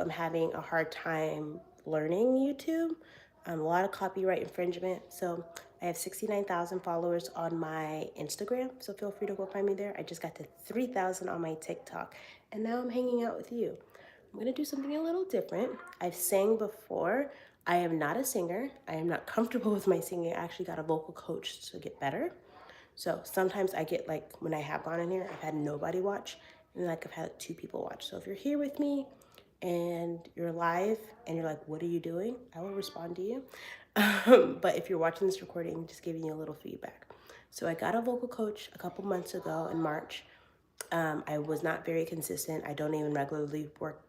I'm having a hard time learning YouTube. A lot of copyright infringement. So I have 69,000 followers on my Instagram. So feel free to go find me there. I just got to 3,000 on my TikTok. And now I'm hanging out with you. I'm going to do something a little different. I've sang before. I am not a singer. I am not comfortable with my singing. I actually got a vocal coach to get better. So sometimes I get like, when I have gone in here, I've had nobody watch, and like I've had 2 people watch. So if you're here with me and you're live and you're like, what are you doing? I will respond to you. But if you're watching this recording, just giving you a little feedback. So I got a vocal coach a couple months ago in March. I was not very consistent. I don't even regularly work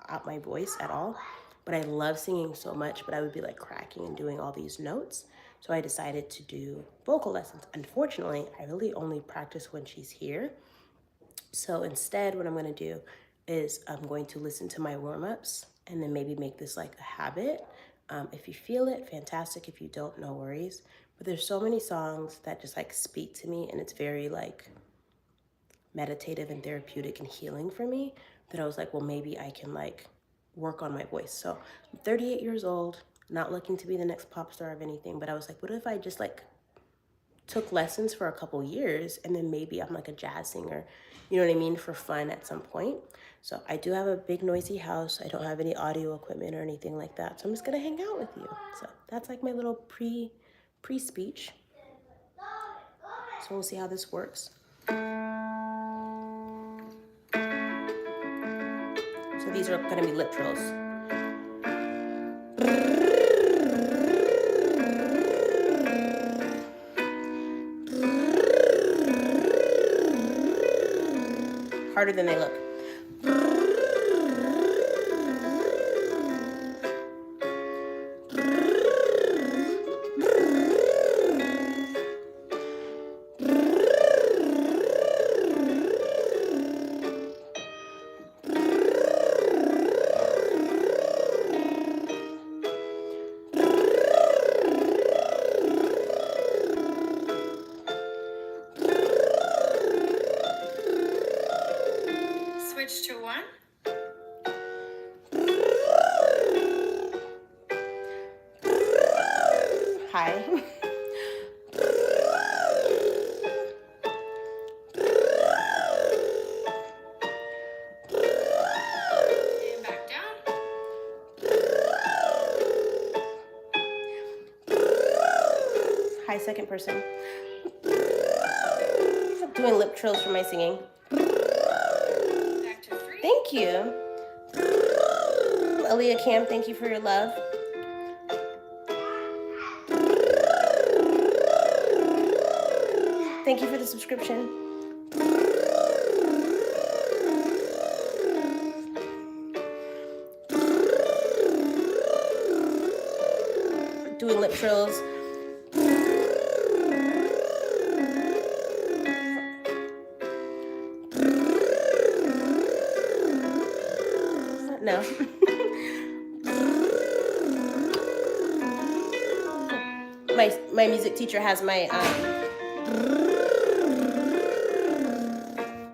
out my voice at all, but I love singing so much, but I would be like cracking and doing all these notes. So I decided to do vocal lessons. Unfortunately, I really only practice when she's here. So instead, what I'm going to do is I'm going to listen to my warm-ups and then maybe make this like a habit. If you feel it, fantastic. If you don't, no worries. But there's so many songs that just like speak to me, and it's very like meditative and therapeutic and healing for me, that I was like, well, maybe I can like work on my voice. So I'm 38 years old, not looking to be the next pop star of anything, but I was like, what if I just like took lessons for a couple years and then maybe I'm like a jazz singer, you know what I mean, for fun at some point. So I do have a big noisy house. I don't have any audio equipment or anything like that. So I'm just gonna hang out with you. So that's like my little pre-speech. So we'll see how this works. So these are gonna be lip trills. Harder than they look. Switch to 1. Hi. And back down. Hi, second person. Doing lip trills for my singing. Back to 3. Thank you. Aaliyah Cam, thank you for your love. Thank you for the subscription. Doing lip trills. No. my music teacher has my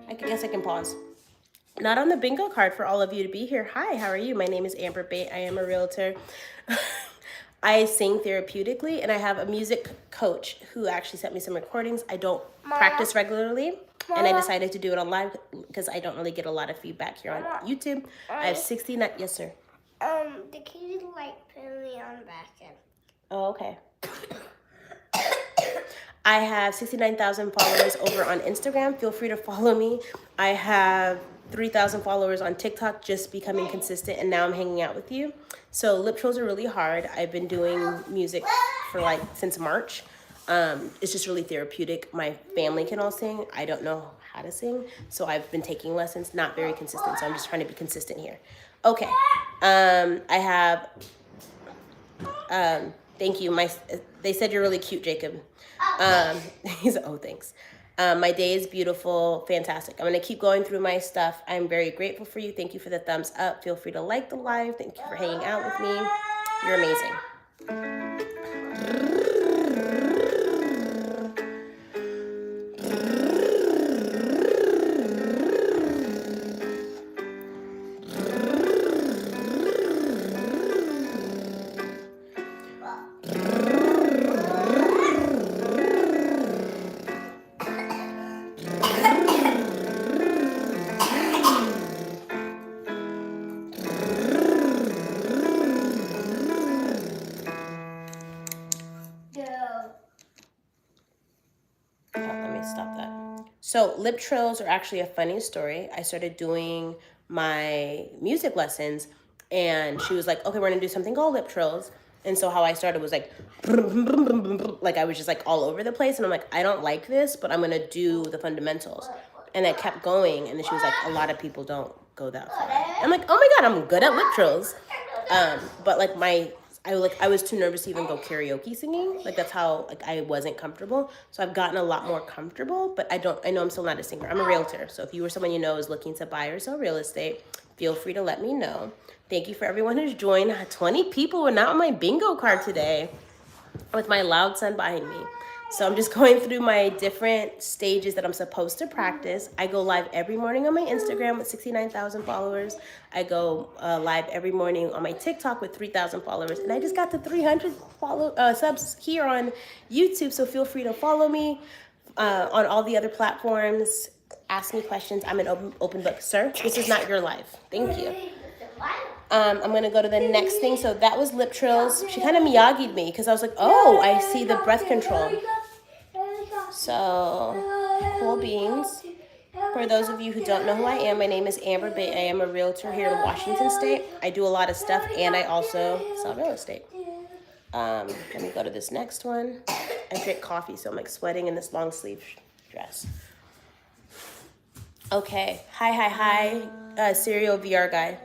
I guess I can pause. Not on the bingo card for all of you to be here. Hi, how are you? My name is Amber Bate. I am a realtor. I sing therapeutically, and I have a music coach who actually sent me some recordings. I don't practice regularly, and I decided to do it on live because I don't really get a lot of feedback here on YouTube. I have 69. Yes, sir. The kid like put me on the back end. Oh, okay. I have 69,000 followers over on Instagram. Feel free to follow me. I have 3,000 followers on TikTok, just becoming consistent, and now I'm hanging out with you. So lip trills are really hard. I've been doing music for like since March. It's just really therapeutic. My family can all sing. I don't know how to sing, so I've been taking lessons, not very consistent, so I'm just trying to be consistent here. Okay, I have, thank you. They said you're really cute, Jacob. He's, oh, thanks. My day is beautiful, fantastic. I'm gonna keep going through my stuff. I'm very grateful for you. Thank you for the thumbs up. Feel free to like the live. Thank you for hanging out with me. You're amazing. So lip trills are actually a funny story. I started doing my music lessons, and she was like, okay, we're gonna do something called lip trills. And so how I started was like, like I was just like all over the place. And I'm like, I don't like this, but I'm gonna do the fundamentals. And I kept going. And then she was like, a lot of people don't go that far. I'm like, oh my God, I'm good at lip trills. But like I was too nervous to even go karaoke singing. Like that's how like I wasn't comfortable. So I've gotten a lot more comfortable, but I know I'm still not a singer. I'm a realtor. So if you or someone you know is looking to buy or sell real estate, feel free to let me know. Thank you for everyone who's joined. 20 people were not on my bingo card today with my loud son behind me. So I'm just going through my different stages that I'm supposed to practice. I go live every morning on my Instagram with 69,000 followers. I go live every morning on my TikTok with 3,000 followers. And I just got to 300 subs here on YouTube. So feel free to follow me on all the other platforms. Ask me questions. I'm an open book. Sir, this is not your life. Thank you. I'm gonna go to the next thing. So that was lip trills. She kind of Miyagi'd me because I was like, oh, I see the breath control. So, cool beans. For those of you who don't know who I am, my name is Amber Bay. I am a realtor here in Washington State. I do a lot of stuff, and I also sell real estate. Let me go to this next one. I drink coffee, so I'm like sweating in this long sleeve dress. Okay, hi, serial VR guy.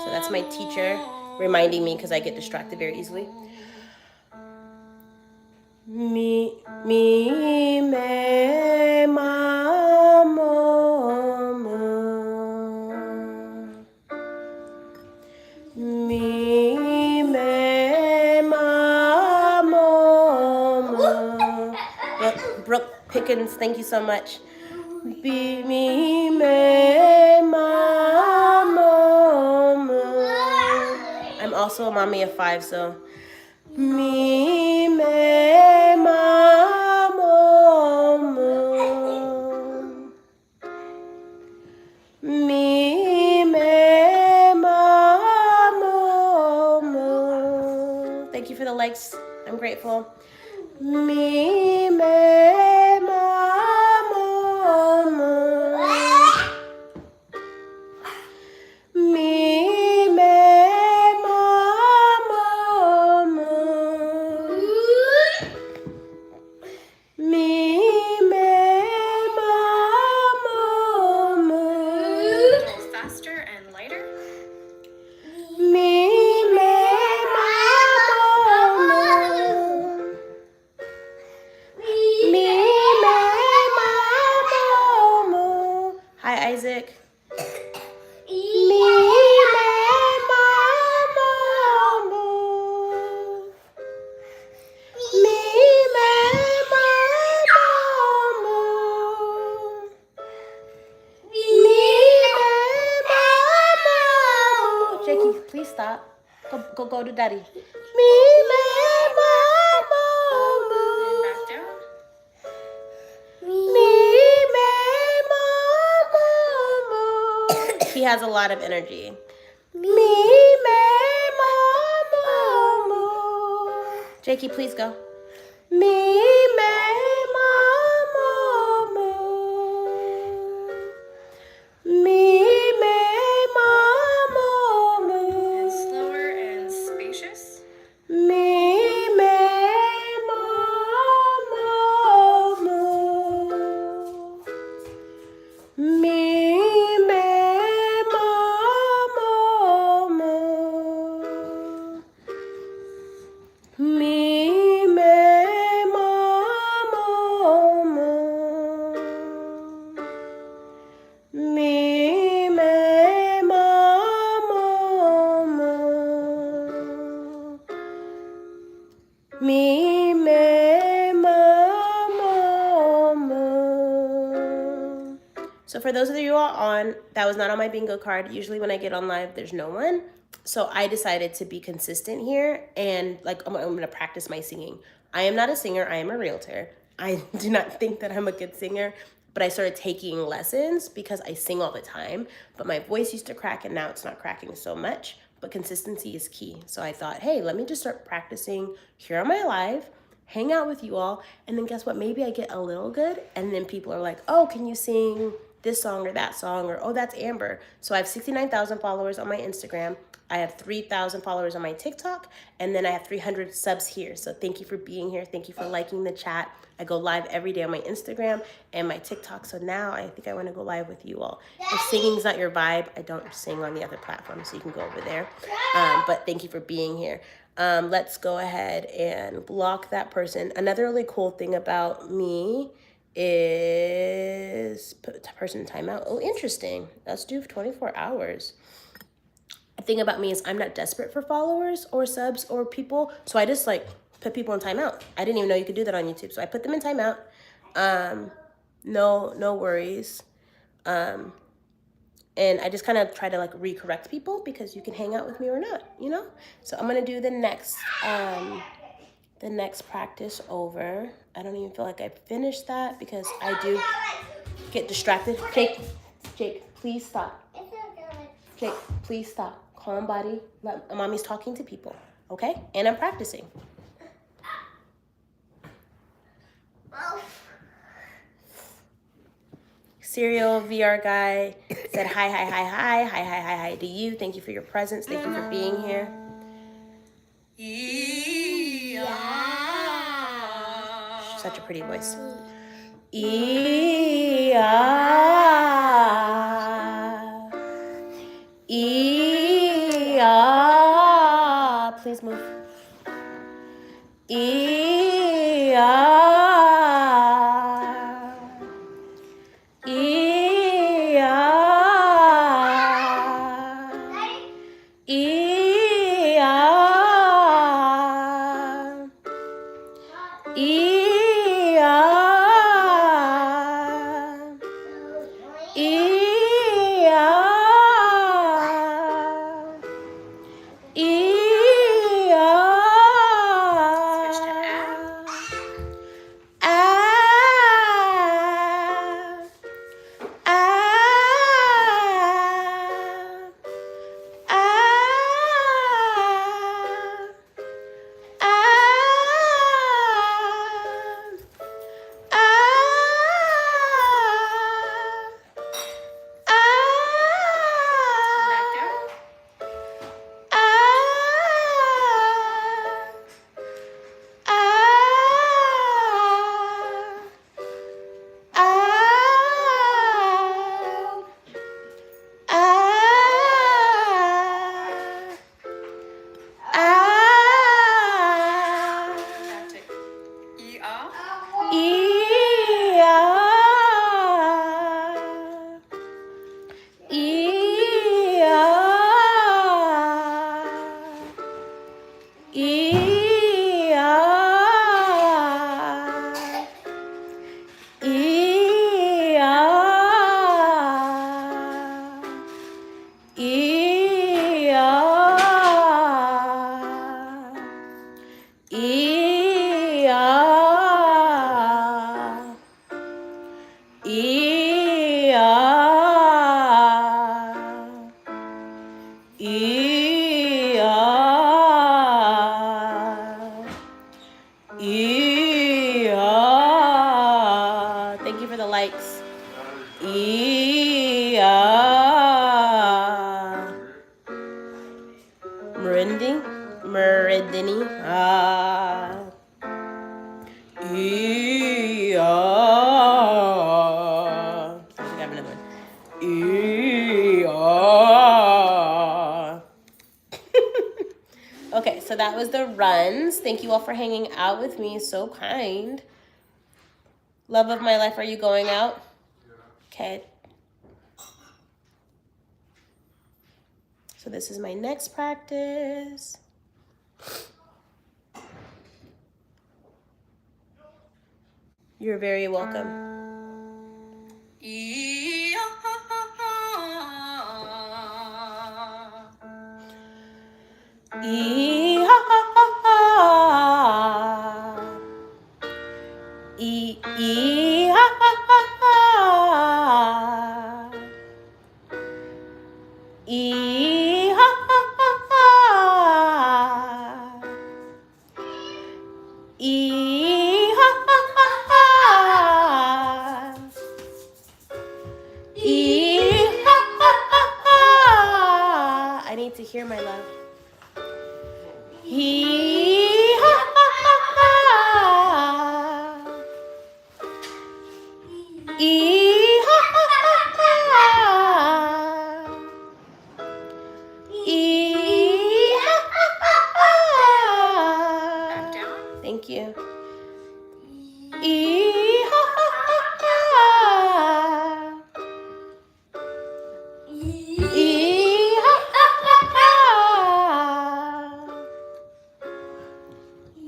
So that's my teacher reminding me because I get distracted very easily. Me, me, me, ma, mo, mo. Me, me, ma, mo, mo. Brooke Pickens, thank you so much. Be me, me, ma, mo, mo. I'm also a mommy of 5, so. Me, me, ma, mo, mo. Me, me, ma, mo, mo. Thank you for the likes. I'm grateful. Me, me, ma, mo, mo. Me, me, ma, mo, mo. Me, me, ma, mo, mo. A little faster and lighter. Me, me, ma, mo, mo. Me, me, ma, mo, mo. Hi, Isaac. Me, me, ma, mo, mo. Me, me, ma, mo, mo. Me, me, ma, mo. Jakey, please stop. Go to daddy. Me, me, ma, mo, mo. And back down. Me, me, ma, mo, mo. He has a lot of energy. Me, me, ma, mo, mo. Jakey, please go. Me, me, ma, mo, mo. Me, me, ma, mo, mo. And slower and spacious. Me, me, ma, mo, mo. Me, me, ma, mo, mo. Me, me, ma, mo, mo. Me, me, ma, mo, mo. Me, me, ma, mo, mo. So for those of you who are on, that was not on my bingo card. Usually when I get on live, there's no one. So I decided to be consistent here and like I'm gonna practice my singing. I am not a singer, I am a realtor. I do not think that I'm a good singer, but I started taking lessons because I sing all the time. But my voice used to crack and now it's not cracking so much. But consistency is key. So I thought, hey, let me just start practicing here on my live. hang out with you all, and then guess what? Maybe I get a little good, and then people are like, oh, can you sing this song or that song, or oh, that's Amber. So I have 69,000 followers on my Instagram. I have 3,000 followers on my TikTok, and then I have 300 subs here. So thank you for being here. Thank you for liking the chat. I go live every day on my Instagram and my TikTok. So now I think I want to go live with you all. If singing's not your vibe, I don't sing on the other platforms, so you can go over there. But thank you for being here. Let's go ahead and block that person. Another really cool thing about me is put the person in timeout. Oh, interesting. Let's do 24 hours. The thing about me is I'm not desperate for followers or subs or people, so I just like put people in timeout. I didn't even know you could do that on YouTube, so I put them in timeout. No worries. And I just kind of try to like recorrect people because you can hang out with me or not, you know? So I'm gonna do the next practice over. I don't even feel like I finished that because I do get distracted. Jake, please stop. Jake, please stop. Calm body. Mommy's talking to people, okay? And I'm practicing. Serial VR guy said hi to you. Thank you for your presence. Thank you for being here. Such a pretty voice. Please move. Thank you for the likes. Meridini. I have another one. Okay, so that was the runs. Thank you all for hanging out with me. So kind. Love of my life, are you going out? Okay. So this is my next practice. You're very welcome. E here, my love. Hee ha ha ha ha. Ee ha ha ha ha. Ee ha ha ha ha. Back down. Thank you. Ee ha ha ha ha. Ee ha ha ha ha.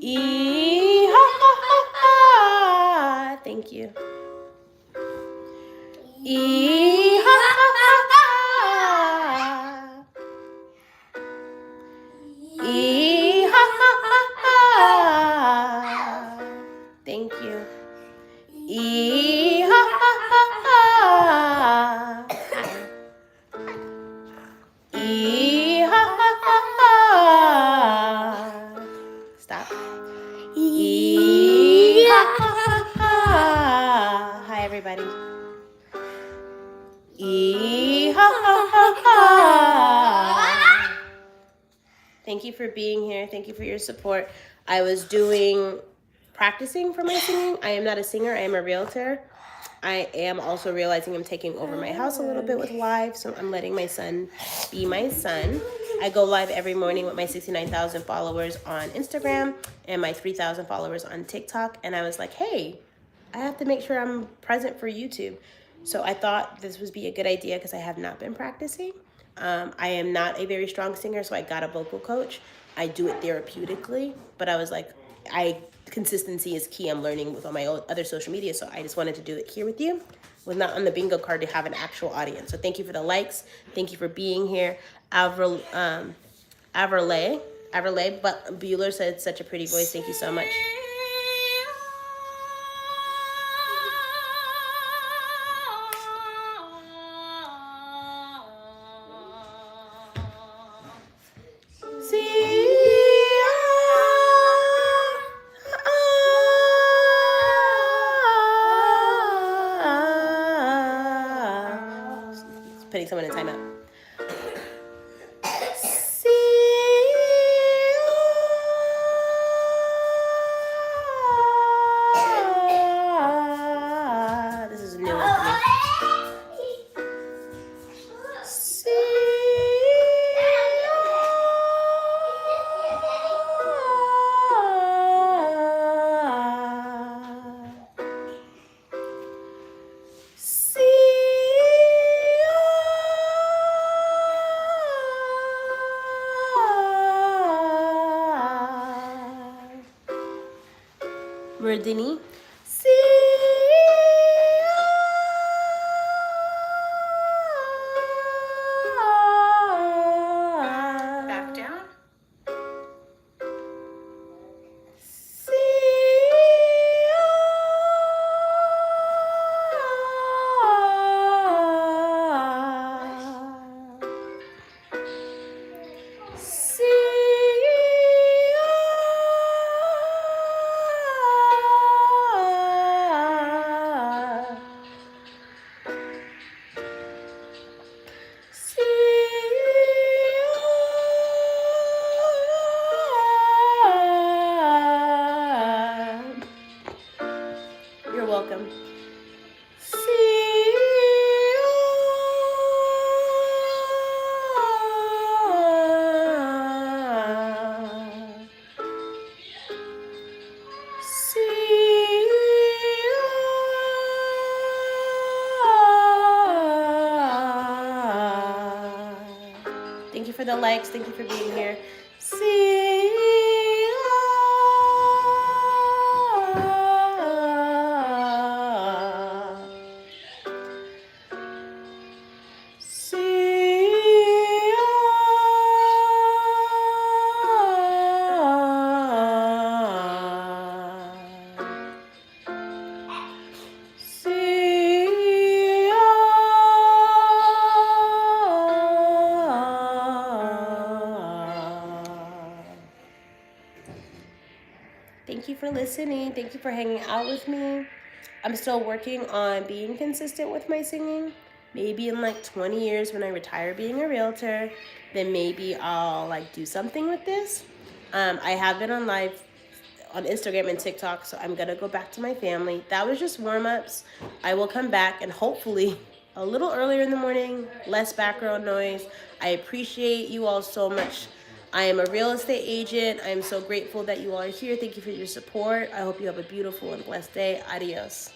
Ee ha ha ha ha. Thank you. Ee ha ha ha ha. Ee ha ha ha ha. Thank you. Ee ha ha ha ha. Ee ha ha ha ha. Stop. Ee ha ha ha ha. Hi everybody. Ee ha ha ha ha. Thank you for being here. Thank you for your support. I was practicing for my singing. I am not a singer. I am a realtor. I am also realizing I'm taking over my house a little bit with live, so I'm letting my son be my son. I go live every morning with my 69,000 followers on Instagram and my 3,000 followers on TikTok. And I was like, hey, I have to make sure I'm present for YouTube. So I thought this would be a good idea because I have not been practicing. I am not a very strong singer, so I got a vocal coach. I do it therapeutically, but I was like, consistency is key. I'm learning with all my other social media, so I just wanted to do it here with you. Was not on the bingo card to have an actual audience. So thank you for the likes. Thank you for being here. Averlay Bueller said such a pretty voice. Thank you so much. Putting someone in timeout. This is a new one for me. Murdini. Back down. You're welcome. Thank you for the likes. Thank you for being here. Thank you for listening. Thank you for hanging out with me. I'm still working on being consistent with my singing. maybe in like 20 years when I retire being a realtor, then maybe I'll like do something with this. I have been on live on Instagram and TikTok, so I'm gonna go back to my family. That was just warm ups. I will come back and hopefully a little earlier in the morning, less background noise. I appreciate you all so much. I am a real estate agent. I am so grateful that you all are here. Thank you for your support. I hope you have a beautiful and blessed day. Adios.